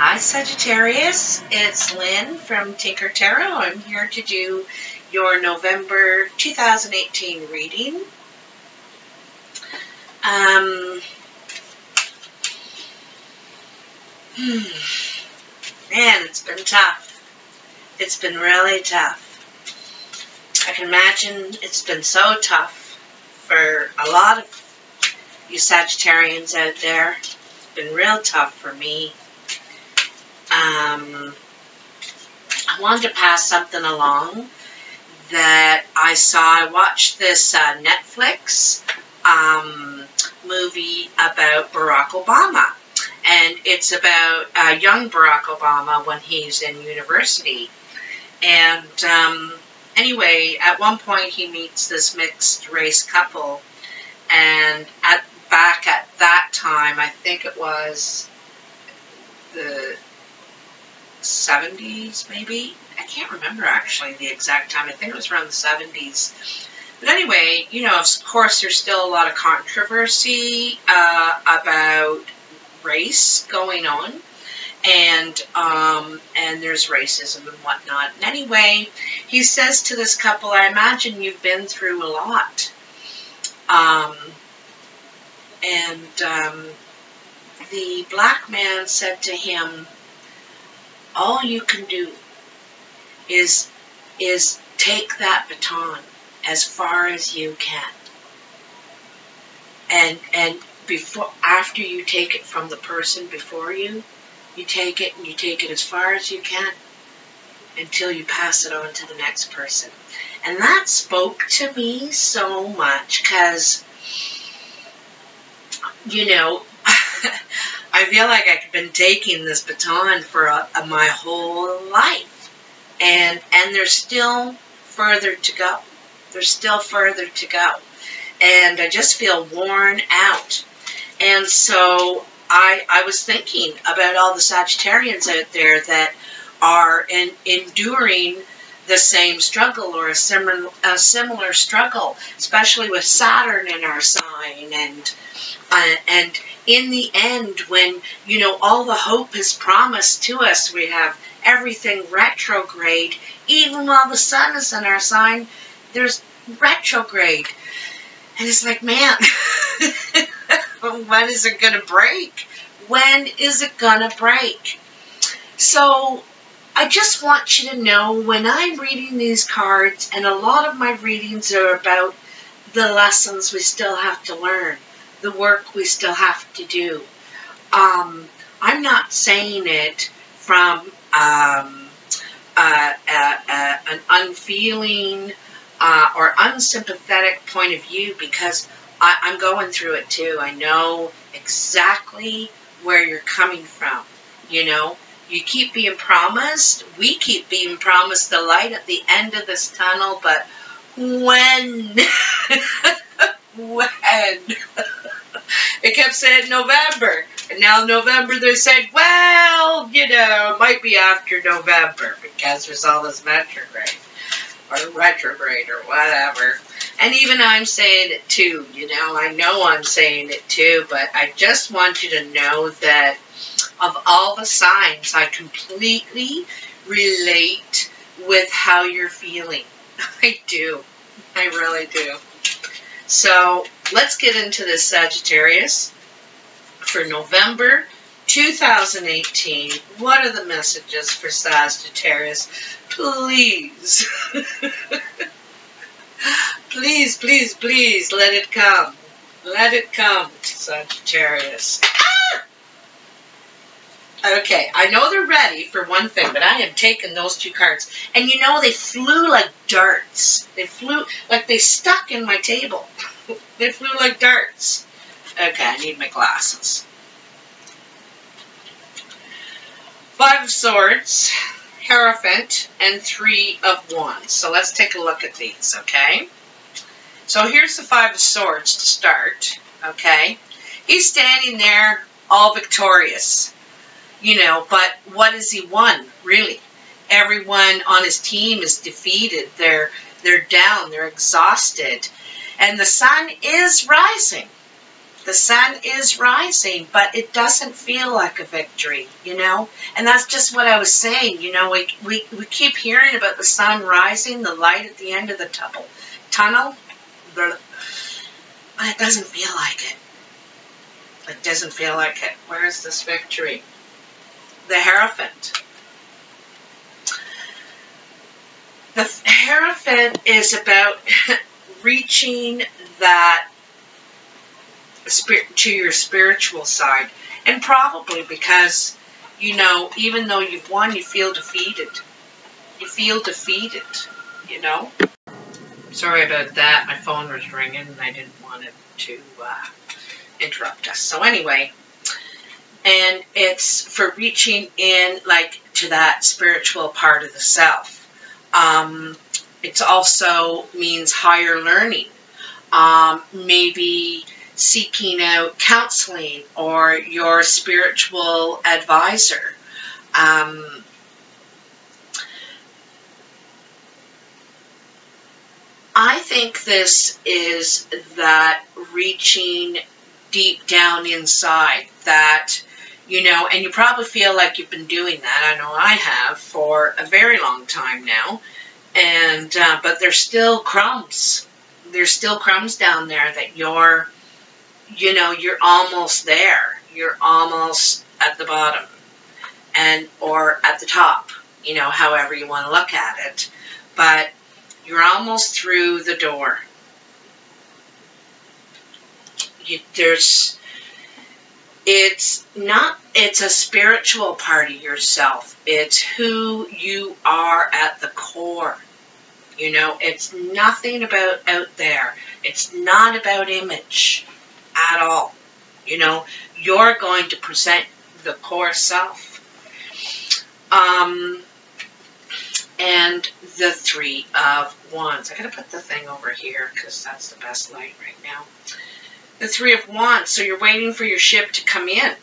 Hi Sagittarius, it's Lynn from Tinker Tarot. I'm here to do your November 2018 reading. Man, it's been tough. It's been really tough. I can imagine it's been so tough for a lot of you Sagittarians out there. It's been real tough for me. I wanted to pass something along that I saw. I watched this Netflix movie about Barack Obama. And it's about young Barack Obama when he's in university. And anyway, at one point he meets this mixed race couple. And back at that time, I think it was the 70s, maybe? I can't remember actually the exact time. I think it was around the 70s. But anyway, you know, of course, there's still a lot of controversy about race going on, and there's racism and whatnot. And anyway, he says to this couple, I imagine you've been through a lot. The black man said to him, all you can do is take that baton as far as you can. And after you take it from the person before you, you take it and you take it as far as you can until you pass it on to the next person. And that spoke to me so much because, you know, I feel like I've been taking this baton for my whole life. And there's still further to go. There's still further to go. And I just feel worn out. And so I was thinking about all the Sagittarians out there that are enduring the same struggle or a similar struggle, especially with Saturn in our sign. And in the end, when, you know, all the hope is promised to us, we have everything retrograde. Even while the sun is in our sign, there's retrograde. And it's like, man, when is it going to break? When is it going to break? So I just want you to know, when I'm reading these cards, and a lot of my readings are about the lessons we still have to learn, the work we still have to do. I'm not saying it from an unfeeling or unsympathetic point of view, because I'm going through it too. I know exactly where you're coming from. You know, you keep being promised, we keep being promised the light at the end of this tunnel, but when? When? It kept saying November, and now November they said, well, you know, it might be after November because there's all this retrograde or whatever. And even I'm saying it too, you know I'm saying it too, but I just want you to know that of all the signs, I completely relate with how you're feeling. I do. I really do. So let's get into this, Sagittarius, for November 2018. What are the messages for Sagittarius? Please. Please, please, please, let it come. Let it come, Sagittarius. Ah! Okay, I know they're ready for one thing, but I am taking those two cards. And you know, they flew like darts. They flew, like they stuck in my table. They flew like darts. Okay, I need my glasses. Five of Swords, Hierophant, and Three of Wands. So let's take a look at these, okay? So here's the Five of Swords to start, okay? He's standing there all victorious. You know, but what has he won, really? Everyone on his team is defeated. They're down. They're exhausted. And the sun is rising. The sun is rising, but it doesn't feel like a victory, you know? And that's just what I was saying, you know, we keep hearing about the sun rising, the light at the end of the tunnel, but it doesn't feel like it. It doesn't feel like it. Where is this victory? The Hierophant. The Hierophant is about reaching that to your spiritual side. And probably because, you know, even though you've won, you feel defeated. You feel defeated, you know. Sorry about that. My phone was ringing and I didn't want it to interrupt us. So anyway, and it's for reaching in, like, to that spiritual part of the self. It also means higher learning. Maybe seeking out counseling or your spiritual advisor. I think this is that reaching deep down inside, that, you know, and you probably feel like you've been doing that. I know I have for a very long time now. And, but there's still crumbs. There's still crumbs down there that you're, you know, you're almost there. You're almost at the bottom or at the top, you know, however you want to look at it. But you're almost through the door. It's a spiritual part of yourself. It's who you are at the core. You know, it's nothing about out there. It's not about image at all. You know, you're going to present the core self. And the Three of Wands. I gotta put the thing over here because that's the best light right now. The Three of Wands. So you're waiting for your ship to come in.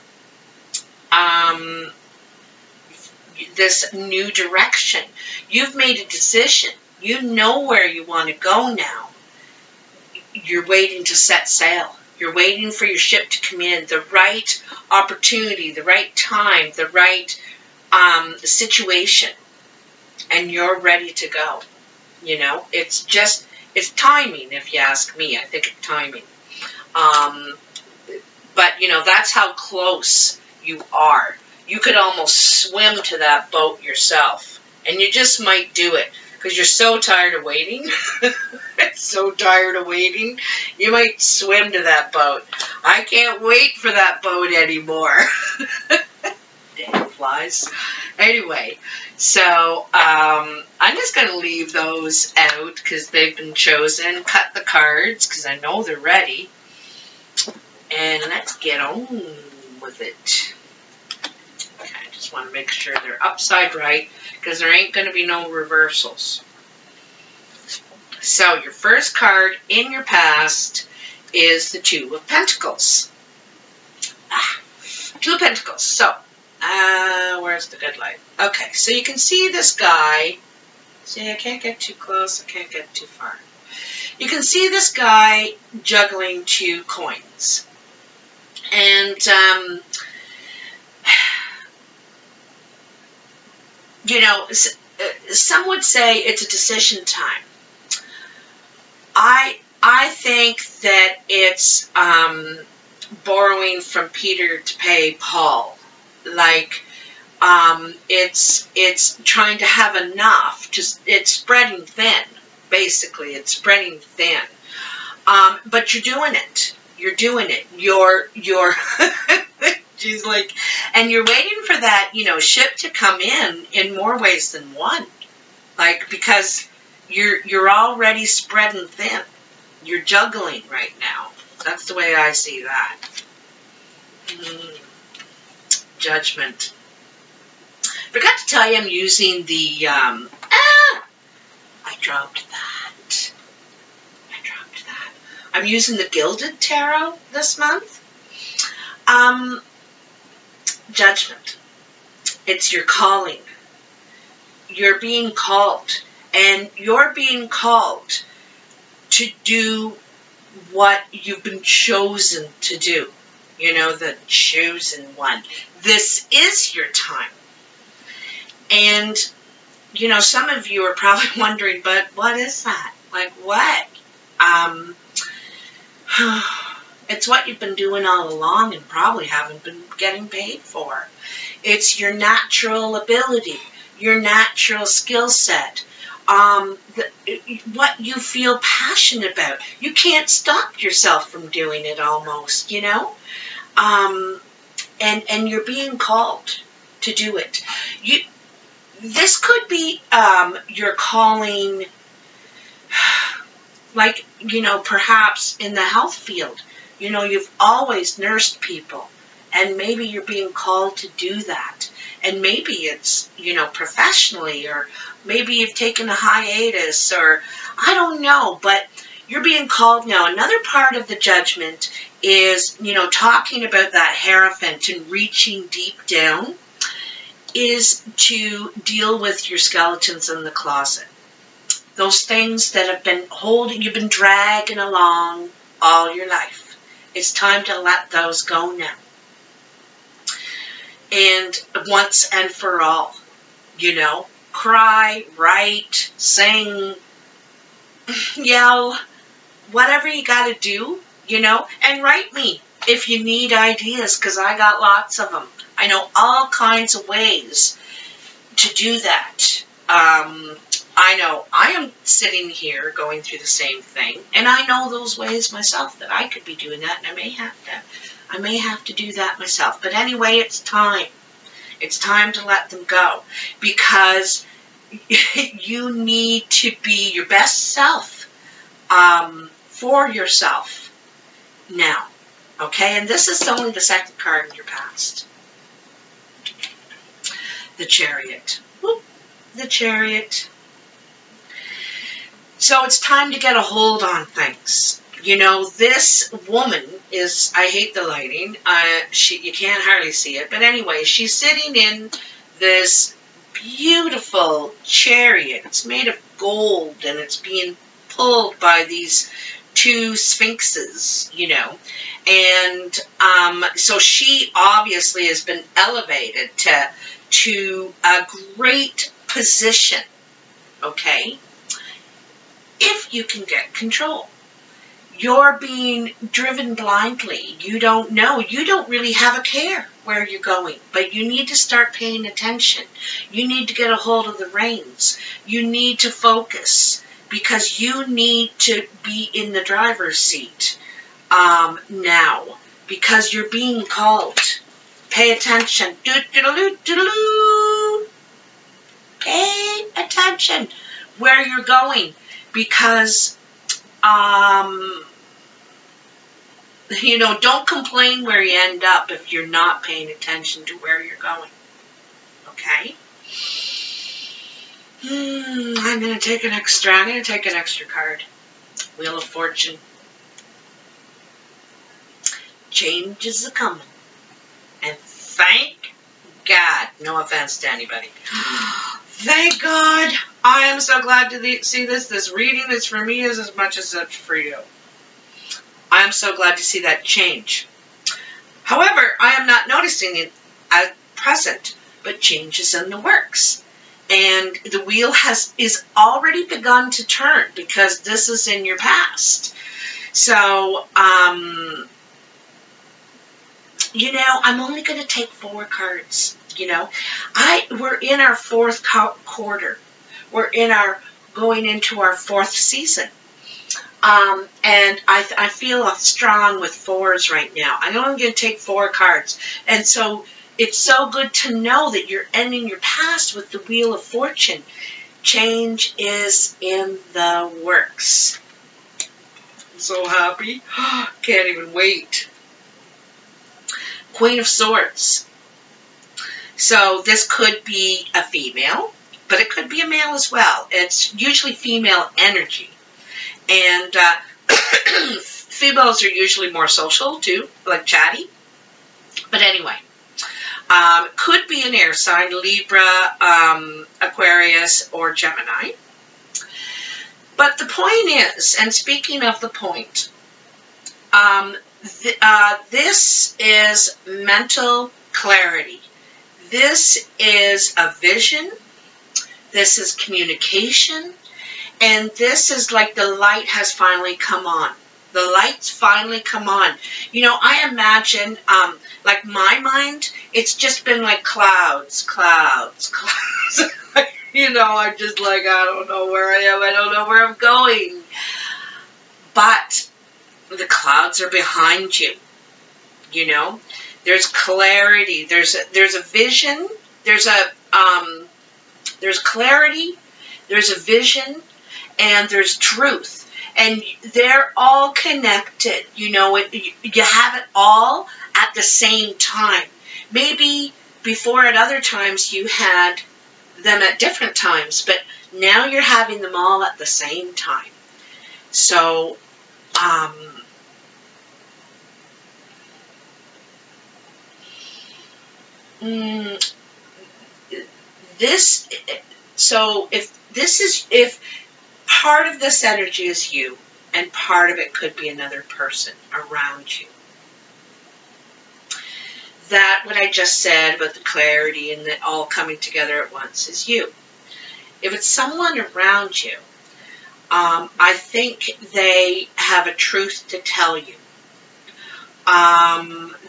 This new direction. You've made a decision. You know where you want to go now. You're waiting to set sail. You're waiting for your ship to come in. The right opportunity, the right time, the right situation. And you're ready to go. You know, it's timing, if you ask me. I think it's timing. But, you know, that's how close you are. You could almost swim to that boat yourself. And you just might do it. Because you're so tired of waiting. So tired of waiting. You might swim to that boat. I can't wait for that boat anymore. Damn flies. Anyway, so I'm just going to leave those out because they've been chosen. Cut the cards because I know they're ready. And let's get on with it. Okay, I just want to make sure they're upside right because there ain't going to be no reversals. So your first card in your past is the Two of Pentacles. Two of Pentacles. So, where's the good light? Okay, so you can see this guy. See, I can't get too close. I can't get too far. You can see this guy juggling two coins. And, you know, some would say it's a decision time. I think that it's borrowing from Peter to pay Paul. Like, it's trying to have enough. It's spreading thin, basically. It's spreading thin. But you're doing it. You're doing it. You're she's like, and you're waiting for that, you know, ship to come in more ways than one. Like, because you're already spreading thin. You're juggling right now. That's the way I see that. Judgment. Forgot to tell you I'm using the, I dropped that. I'm using the Gilded Tarot this month. Judgment. It's your calling. You're being called. And you're being called to do what you've been chosen to do. You know, the chosen one. This is your time. And, you know, some of you are probably wondering, but what is that? Like what? It's what you've been doing all along and probably haven't been getting paid for. It's your natural ability, your natural skill set, what you feel passionate about. You can't stop yourself from doing it almost, you know? And you're being called to do it. This could be your calling, like, you know, perhaps in the health field. You know, you've always nursed people, and maybe you're being called to do that. And maybe it's, you know, professionally, or maybe you've taken a hiatus, or I don't know, but you're being called now. Another part of the judgment is, you know, talking about that Hierophant and reaching deep down, is to deal with your skeletons in the closet. Those things that have been holding, you've been dragging along all your life. It's time to let those go now. And once and for all, you know, cry, write, sing, yell, whatever you got to do, you know, and write me if you need ideas, because I got lots of them. I know all kinds of ways to do that. I know I am sitting here going through the same thing, and I know those ways myself that I could be doing that, and I may have to do that myself. But anyway, it's time. It's time to let them go, because you need to be your best self for yourself now. Okay, and this is only the second card in your past. The Chariot. Whoop, the Chariot. So it's time to get a hold on things. You know, this woman is, I hate the lighting, you can't hardly see it, but anyway, she's sitting in this beautiful chariot. It's made of gold, and it's being pulled by these two sphinxes, you know, and so she obviously has been elevated to a great position, okay, if you can get control. You're being driven blindly. You don't know. You don't really have a care where you're going, but you need to start paying attention. You need to get a hold of the reins. You need to focus, because you need to be in the driver's seat now, because you're being called. Pay attention. Pay attention where you're going, because you know, don't complain where you end up if you're not paying attention to where you're going. Okay? I'm going to take an extra card. Wheel of Fortune. Change is a-coming. And thank God, no offense to anybody, thank God, I am so glad to see this. This reading is for me as much as it's for you. I am so glad to see that change. However, I am not noticing it at present, but change is in the works. And the wheel is already begun to turn, because this is in your past. So, you know, I'm only going to take 4 cards, you know. We're in our 4th quarter. We're going into our 4th season. And I feel strong with 4s right now. I'm only going to take 4 cards. And so it's so good to know that you're ending your past with the Wheel of Fortune. Change is in the works. I'm so happy. Can't even wait. Queen of Swords. So this could be a female, but it could be a male as well. It's usually female energy. And females are usually more social too, like chatty. But anyway, could be an air sign, Libra, Aquarius, or Gemini. But the point is, and speaking of the point, This is mental clarity. This is a vision. This is communication. And this is like the light has finally come on. The light's finally come on. You know, I imagine, like my mind, it's just been like clouds, clouds, clouds. You know, I'm just like, I don't know where I am. I don't know where I'm going. But the clouds are behind you. You know, there's clarity. There's a vision. There's clarity. There's a vision, and there's truth. And they're all connected. You know, you have it all at the same time. Maybe before at other times you had them at different times, but now you're having them all at the same time. So, if part of this energy is you, and part of it could be another person around you. That, what I just said about the clarity and it all coming together at once is you. If it's someone around you, I think they have a truth to tell you.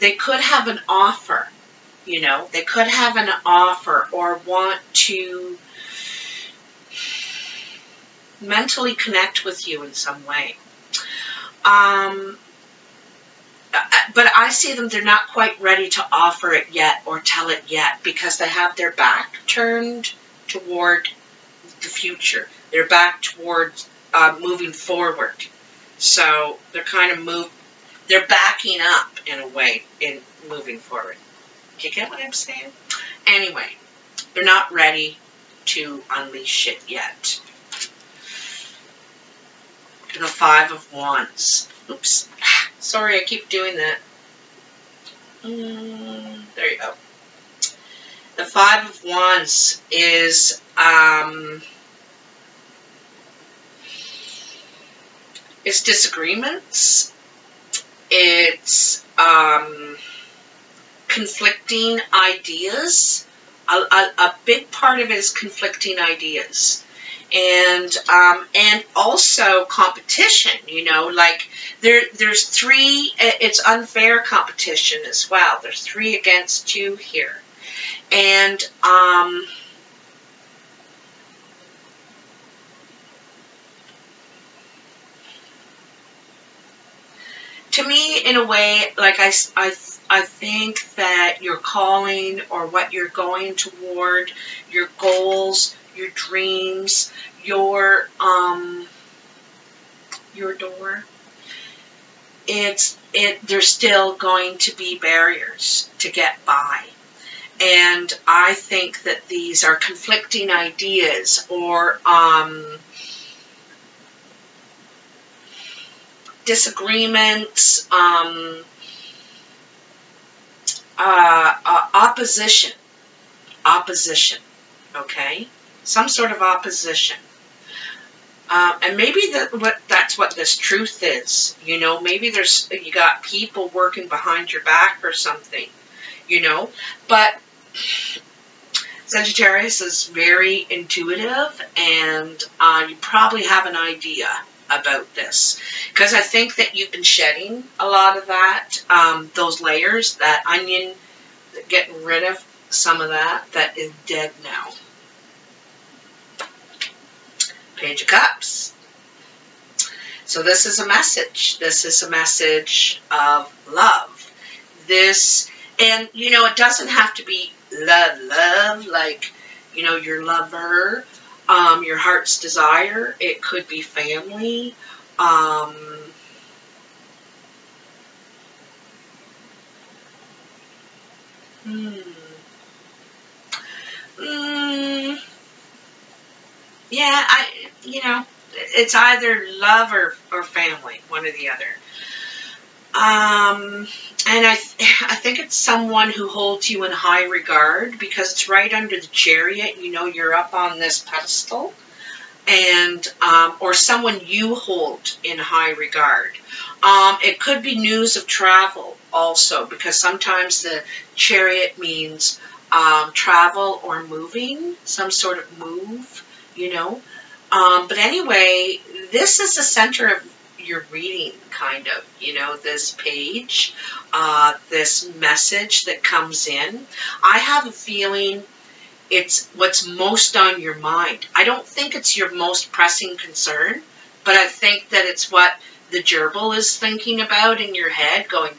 They could have an offer, you know. They could have an offer or want to mentally connect with you in some way. But I see them, they're not quite ready to offer it yet or tell it yet because they have their back turned toward the future. They're back towards moving forward. So they're kind of they're backing up in a way in moving forward. Do you get what I'm saying? Anyway, they're not ready to unleash it yet. The Five of Wands. Oops. Sorry, I keep doing that. There you go. The Five of Wands is it's disagreements. It's conflicting ideas. A big part of it is conflicting ideas. And also competition, you know, like there's three, it's unfair competition as well. There's 3 against 2 here. And to me, in a way, like I think that your calling or what you're going toward, your goals, your dreams, your door, there's still going to be barriers to get by. And I think that these are conflicting ideas or disagreements, opposition, okay? Some sort of opposition. And maybe that's what this truth is, you know. Maybe you got people working behind your back or something, you know. But Sagittarius is very intuitive, and you probably have an idea about this, because I think that you've been shedding a lot of that, those layers, that onion, getting rid of some of that is dead now. Page of Cups. So this is a message. This is a message of love. This, and you know, it doesn't have to be love, like, you know, your lover, your heart's desire. It could be family. Yeah, you know, it's either love or family, one or the other. And I think it's someone who holds you in high regard, because it's right under the Chariot. You know, you're up on this pedestal. and or someone you hold in high regard. It could be news of travel also, because sometimes the Chariot means travel or moving, some sort of move, you know. But anyway, this is the center of your reading, kind of, you know, this page, this message that comes in. I have a feeling it's what's most on your mind. I don't think it's your most pressing concern, but I think that it's what the gerbil is thinking about in your head, going,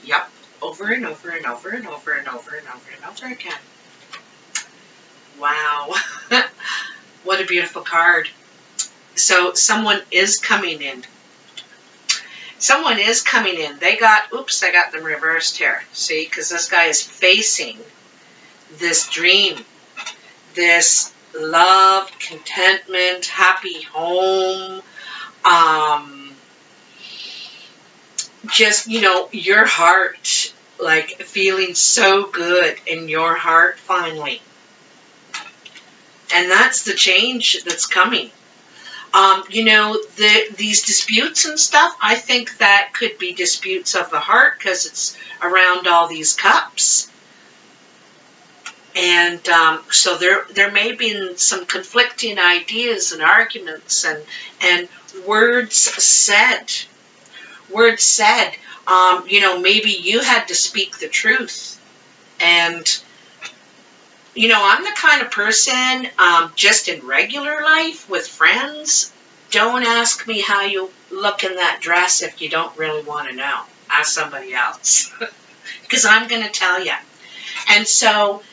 yep, over and over and over and over and over and over and over again. Wow. What a beautiful card. So someone is coming in. Someone is coming in. They got, oops, I got them reversed here. See, because this guy is facing this dream, this love, contentment, happy home, just, you know, your heart, like feeling so good in your heart finally. And that's the change that's coming. You know, these disputes and stuff, I think that could be disputes of the heart, because it's around all these cups. And so there may be some conflicting ideas and arguments and words said. Words said. You know, maybe you had to speak the truth. And, you know, I'm the kind of person, just in regular life with friends, don't ask me how you look in that dress if you don't really want to know. Ask somebody else. Because I'm going to tell you. And so,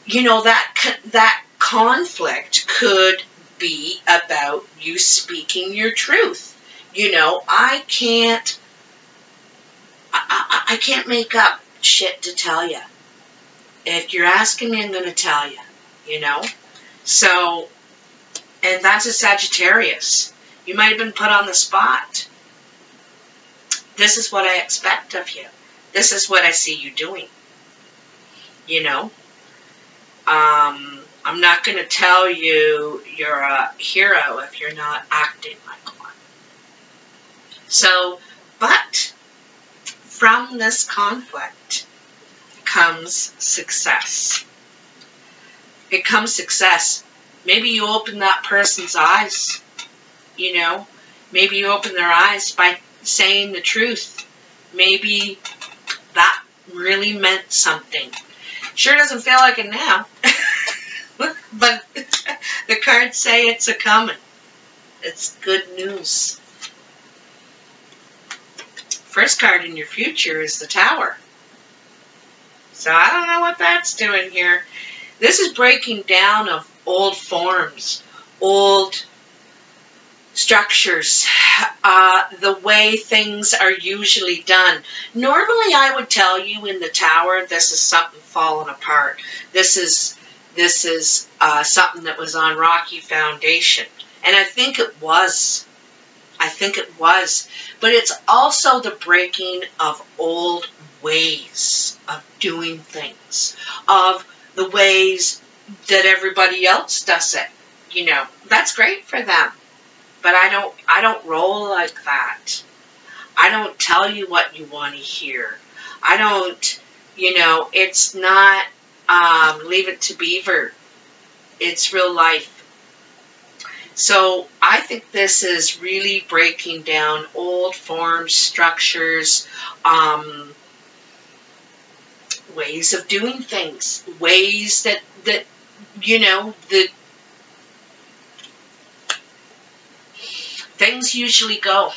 you know, that conflict could be about you speaking your truth. You know, I can't make up shit to tell you. If you're asking me, I'm going to tell you, you know. So, and that's a Sagittarius. You might have been put on the spot. This is what I expect of you. This is what I see you doing. You know. I'm not going to tell you you're a hero if you're not acting like one. So, but from this conflict comes success. It comes success. Maybe you open that person's eyes, you know. Maybe you open their eyes by saying the truth. Maybe that really meant something. Sure doesn't feel like it now. But the cards say it's a coming. It's good news. First card in your future is the Tower. So I don't know what that's doing here. This is breaking down of old forms, old structures, the way things are usually done. Normally I would tell you in the Tower, this is something falling apart. This is something that was on rocky foundation. And I think it was. I think it was. But it's also the breaking of old ways of doing things, of the ways that everybody else does it. You know, that's great for them. But I don't roll like that. I don't tell you what you want to hear. I don't, you know, it's not Leave It to Beaver. It's real life. So I think this is really breaking down old forms, structures, ways of doing things, ways that you know, that things usually go.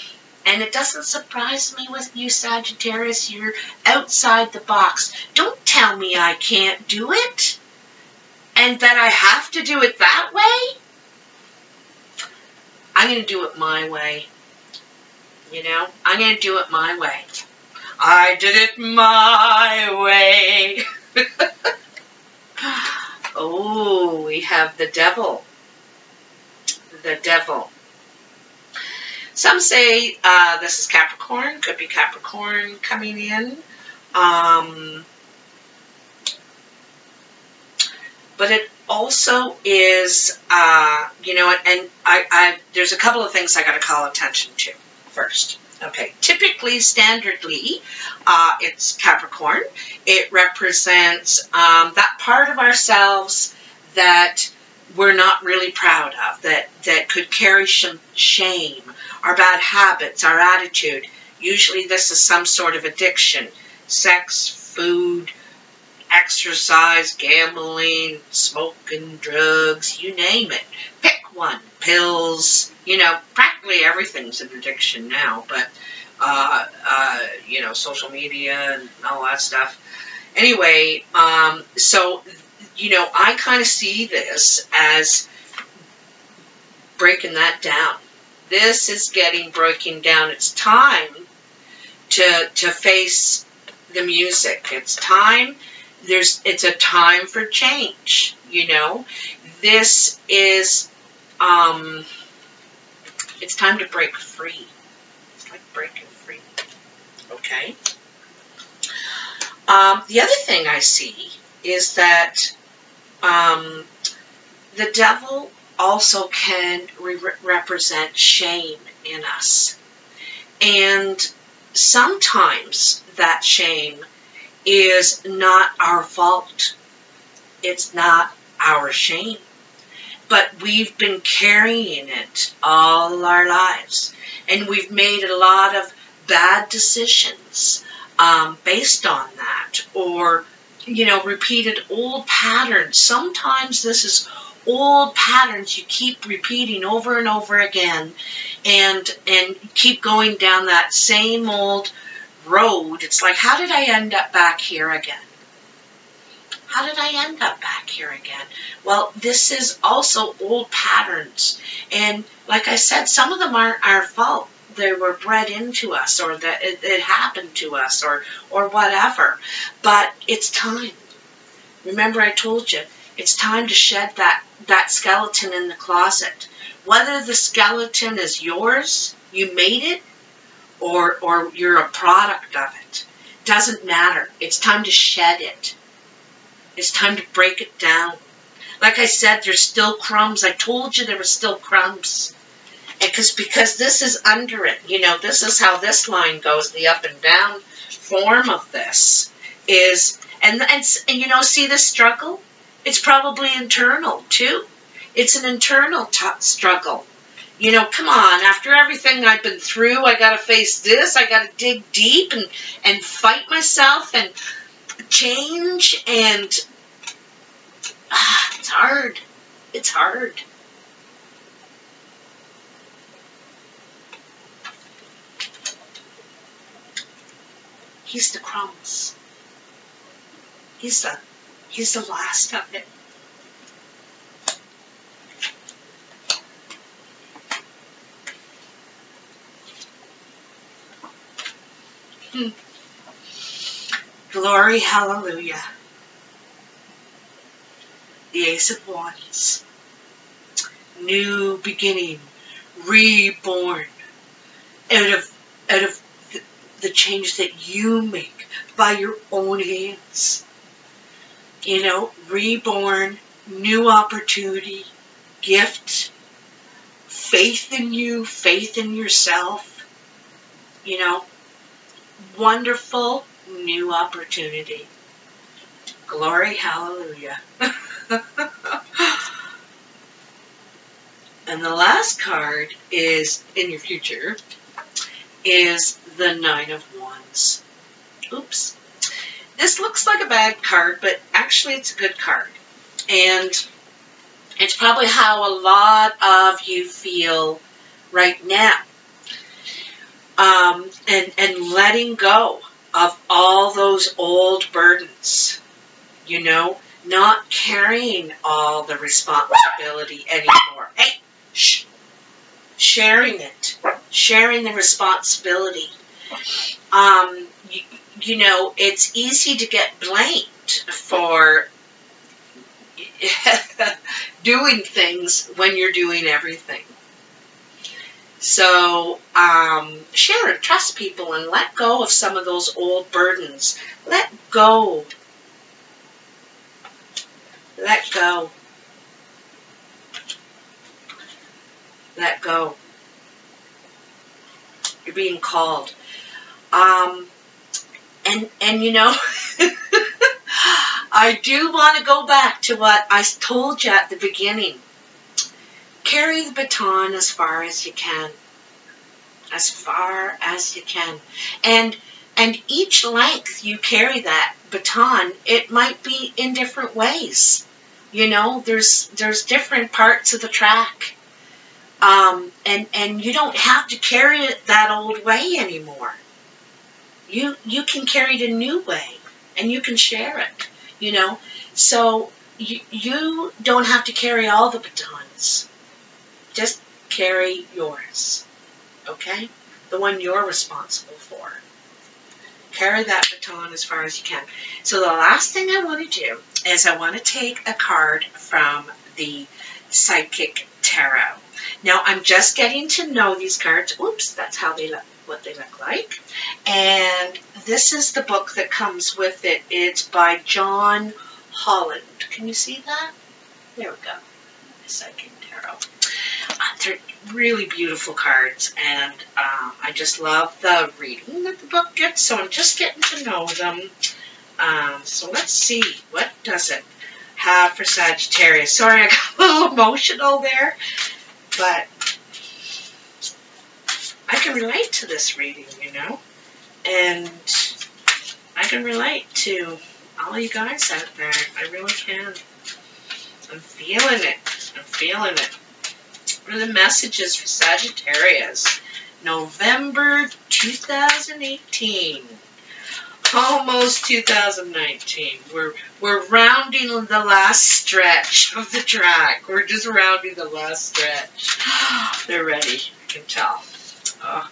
And it doesn't surprise me with you, Sagittarius. You're outside the box. Don't tell me I can't do it and that I have to do it that way. I'm going to do it my way. You know, I'm going to do it my way. I did it my way. Oh, we have the Devil. The Devil. Some say this is Capricorn. Could be Capricorn coming in. But also is, you know, and there's a couple of things I got to call attention to first. Okay, typically, standardly, it's Capricorn. It represents that part of ourselves that we're not really proud of, that could carry some shame, our bad habits, our attitude. Usually this is some sort of addiction, sex, food, exercise, gambling, smoking, drugs, you name it. Pick one. Pills, you know, practically everything's an addiction now, but, you know, social media and all that stuff. Anyway, so, you know, I kind of see this as breaking that down. This is breaking down. It's time to face the music. It's time. It's a time for change, you know. This is, it's time to break free. It's like breaking free. Okay. The other thing I see is that the devil also can represent shame in us. And sometimes that shame is not our fault. It's not our shame. But we've been carrying it all our lives. And we've made a lot of bad decisions based on that. Or, you know, repeated old patterns. Sometimes this is old patterns you keep repeating over and over again. And keep going down that same old road. It's like, how did I end up back here again? How did I end up back here again? Well, this is also old patterns. And like I said, some of them aren't our fault. They were bred into us, or that it happened to us, or whatever. But it's time. Remember I told you, it's time to shed that skeleton in the closet. Whether the skeleton is yours, you made it, or you're a product of it, doesn't matter. It's time to shed it. It's time to break it down. Like I said, there's still crumbs. I told you there were still crumbs. Because this is under it. You know, this is how this line goes, the up and down form of this is, and you know, see this struggle? It's probably internal too. It's an internal struggle. You know, come on, after everything I've been through, I got to face this. I got to dig deep and fight myself and change, and it's hard. It's hard. He's the crumbs. He's the last of it. Glory, hallelujah. The Ace of Wands. New beginning. Reborn. Out of the change that you make by your own hands. You know, reborn, new opportunity, gift, faith in you, faith in yourself. You know, wonderful new opportunity. Glory, hallelujah. And the last card is, in your future, is the Nine of Wands. Oops. This looks like a bad card, but actually it's a good card. And it's probably how a lot of you feel right now. And letting go of all those old burdens. You know, not carrying all the responsibility anymore. Hey, shh. Sharing it. Sharing the responsibility. You know, it's easy to get blamed for doing things when you're doing everything. So, share it, trust people, and let go of some of those old burdens. Let go. Let go. let go. You're being called. And you know, I do want to go back to what I told you at the beginning. Carry the baton as far as you can. As far as you can. And each length you carry that baton, it might be in different ways. You know, there's different parts of the track. And you don't have to carry it that old way anymore. You can carry it a new way, and you can share it, you know. So you don't have to carry all the batons. Just carry yours, okay? The one you're responsible for. Carry that baton as far as you can. So the last thing I want to do is I want to take a card from the Psychic Tarot. Now, I'm just getting to know these cards. Oops, that's how they look, what they look like. And this is the book that comes with it. It's by John Holland. Can you see that? There we go. Psychic Tarot. They're really beautiful cards, and I just love the reading that the book gets, so I'm just getting to know them. So let's see, what does it have for Sagittarius? Sorry, I got a little emotional there, but I can relate to this reading, you know, and I can relate to all you guys out there. I really can. I'm feeling it. I'm feeling it. What are the messages for Sagittarius? November 2018. Almost 2019. We're rounding the last stretch of the track. We're just rounding the last stretch. They're ready. I can tell. Oh.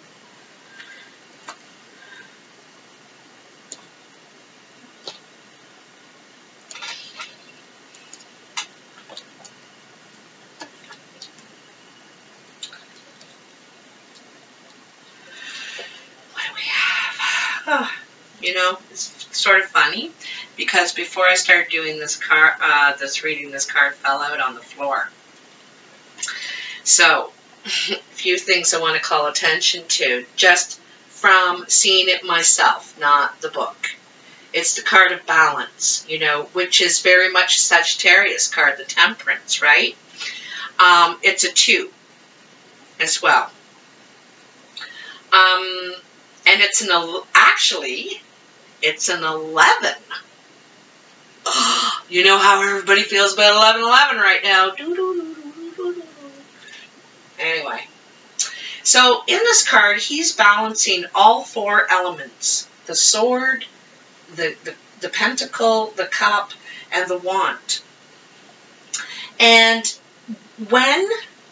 You know, it's sort of funny because before I started doing this reading, this card fell out on the floor. So, a few things I want to call attention to, just from seeing it myself, not the book. It's the card of balance, you know, which is very much a Sagittarius card, the Temperance, right? It's a 2 as well. And it's actually, it's an 11. Oh, you know how everybody feels about 11-11 right now. Anyway, so in this card, he's balancing all 4 elements. The sword, the pentacle, the cup, and the wand. And when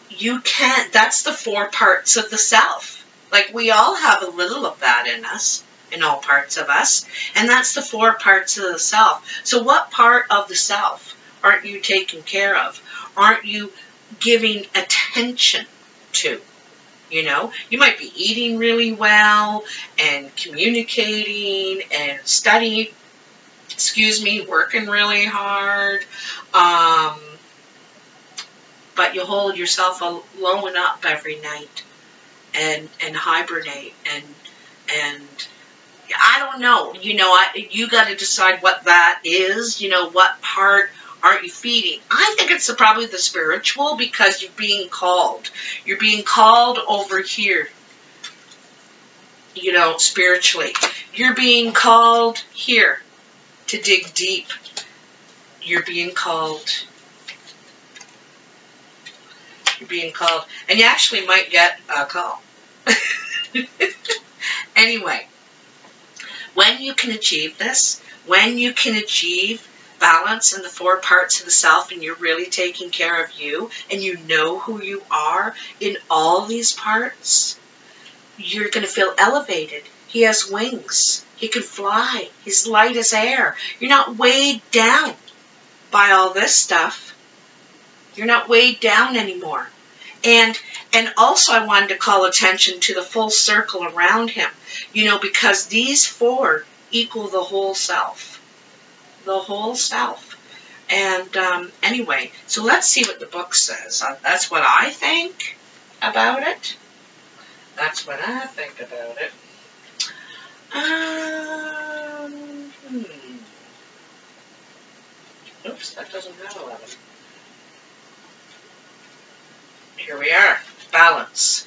you can't, that's the 4 parts of the self. Like, we all have a little of that in us, in all parts of us, and that's the 4 parts of the self. So what part of the self aren't you taking care of? Aren't you giving attention to? You know, you might be eating really well and communicating and studying, working really hard, but you hold yourself alone up every night. And hibernate and I don't know, you know, you got to decide what that is, you know, what part aren't you feeding? I think it's probably the spiritual, because you're being called. You're being called over here, you know, spiritually. You're being called here to dig deep. You're being called. You're being called. And you actually might get a call. Anyway, when you can achieve this, when you can achieve balance in the 4 parts of the self, and you're really taking care of you, and you know who you are in all these parts, you're going to feel elevated. He has wings. He can fly. He's light as air. You're not weighed down by all this stuff. You're not weighed down anymore. And also I wanted to call attention to the full circle around him, you know, because these 4 equal the whole self. The whole self. And anyway, so let's see what the book says. That's what I think. about it. That's what I think about it. Oops, that doesn't have 11. Here we are. Balance.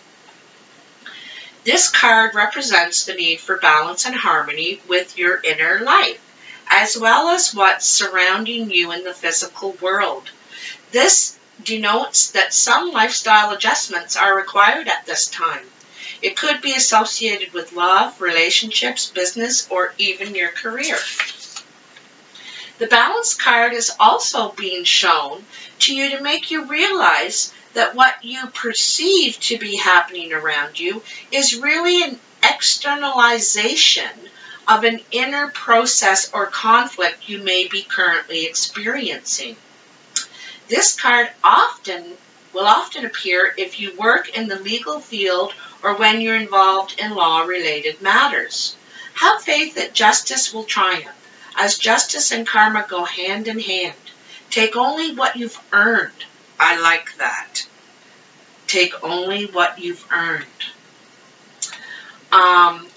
This card represents the need for balance and harmony with your inner life, as well as what's surrounding you in the physical world. This denotes that some lifestyle adjustments are required at this time. It could be associated with love, relationships, business, or even your career. The balance card is also being shown to you to make you realize that what you perceive to be happening around you is really an externalization of an inner process or conflict you may be currently experiencing. This card will often appear if you work in the legal field or when you're involved in law-related matters. Have faith that justice will triumph, as justice and karma go hand in hand. Take only what you've earned. I like that. Take only what you've earned.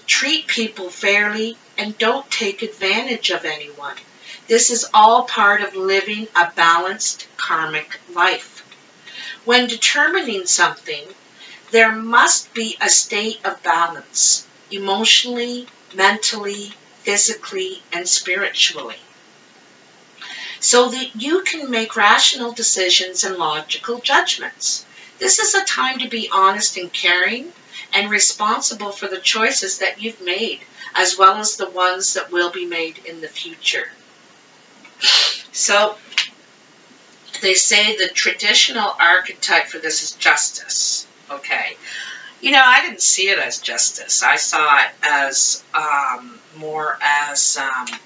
Treat people fairly and don't take advantage of anyone. This is all part of living a balanced karmic life. When determining something, there must be a state of balance, emotionally, mentally, physically, and spiritually, so that you can make rational decisions and logical judgments. This is a time to be honest and caring and responsible for the choices that you've made, as well as the ones that will be made in the future. So, they say the traditional archetype for this is justice. Okay. You know, I didn't see it as justice. I saw it as more as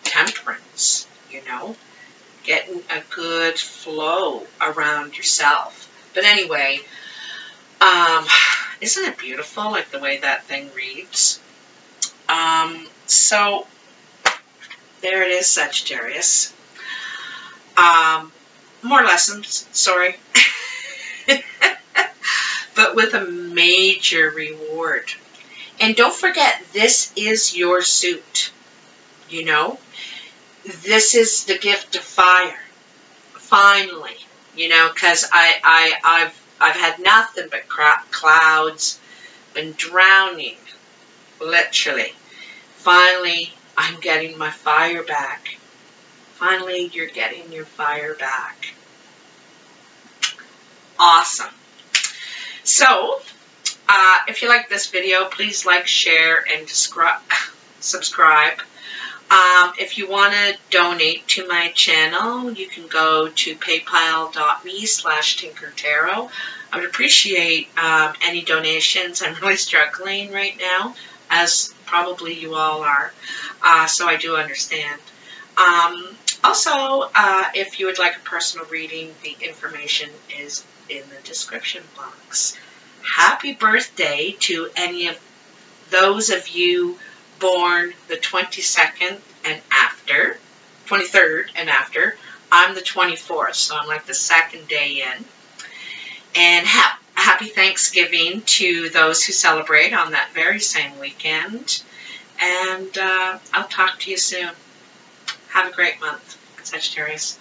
temperance, you know, getting a good flow around yourself. But anyway, isn't it beautiful, like the way that thing reads? So, there it is, Sagittarius. More lessons, sorry. But with a major reward. And don't forget, this is your suit. You know? This is the gift of fire. Finally. You know, because I've had nothing but clouds. Been drowning. Literally. Finally, I'm getting my fire back. Finally, you're getting your fire back. Awesome. So, if you like this video, please like, share, and subscribe. If you want to donate to my channel, you can go to paypal.me/tinkertarot. I would appreciate any donations. I'm really struggling right now, as probably you all are, so I do understand. Also, if you would like a personal reading, the information is in the description box. Happy birthday to any of those of you born the 22nd and after, 23rd and after. I'm the 24th, so I'm like the second day in. And happy Thanksgiving to those who celebrate on that very same weekend. And I'll talk to you soon. Have a great month, Sagittarius.